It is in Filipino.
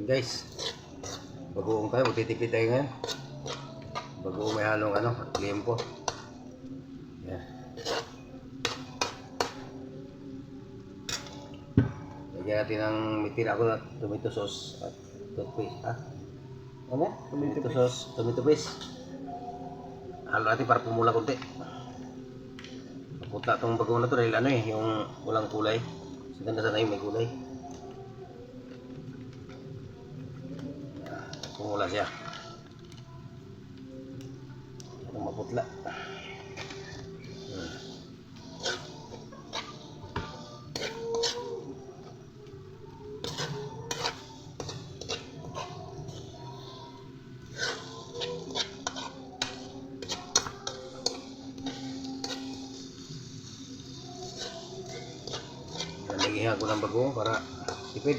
Guys, bagoong tayo, magtitipid tayo ngayon. Bagoong may halong limpo. Yan. Lagyan natin ng mitira ko na tomato sauce at toothpaste. Tomato sauce, tomato paste. Halo natin para pumula konti. Mapunta itong bagoong na to dahil yung walang kulay. Siganda sana yung may kulay. Pumula siya. Itong maputla. Nagihan ko ng bagoong para tipid.